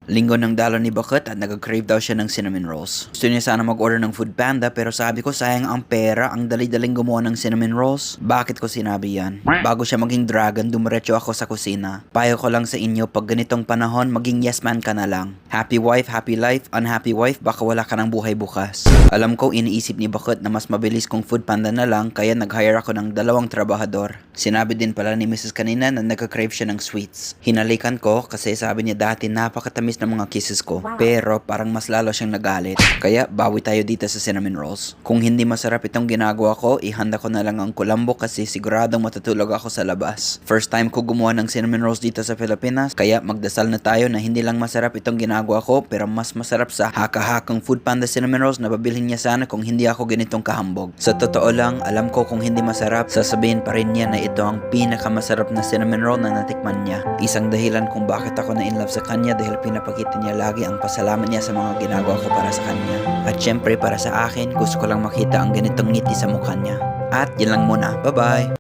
Linggo ng dalo ni Bakit at nag-crave daw siya ng cinnamon rolls. Gusto niya sana mag-order ng Food Panda pero sabi ko sayang ang pera, ang dali-daling gumawa ng cinnamon rolls. Bakit ko sinabi yan? Bago siya maging dragon, dumiretso ako sa kusina. Payo ko lang sa inyo, pag ganitong panahon, maging yes man ka na lang. Happy wife, happy life. Unhappy wife, baka wala ka ng buhay bukas. Alam ko, iniisip ni Bakit na mas mabilis kung Food Panda na lang, kaya nag-hire ako ng 2 trabahador. Sinabi din pala ni Mrs. kanina na nagka-crave siya ng sweets. Hinalikan ko kasi sabi niya dati napakatamis ng mga kisses ko. Pero parang mas lalo siyang nagalit. Kaya bawi tayo dito sa cinnamon rolls. Kung hindi masarap itong ginagawa ko, ihanda ko na lang ang kulambo kasi siguradong matutulog ako sa labas. First time ko gumawa ng cinnamon rolls dito sa Pilipinas, kaya magdasal na tayo na hindi lang masarap itong ginagawa ko, pero mas masarap sa haka-hakang Food Panda cinnamon rolls na babilhin niya sana kung hindi ako ganitong kahambog. Sa totoo lang, alam ko kung hindi masarap, sasabihin pa rin niya na ito ang pinakamasarap na cinnamon roll na natikman niya. Isang dahilan kung bakit ako na in love sa kanya dahil pinapakita niya lagi ang pasalamat niya sa mga ginagawa ko para sa kanya. At syempre para sa akin, gusto ko lang makita ang ganitong ngiti sa mukha niya. At yun lang muna. Bye-bye!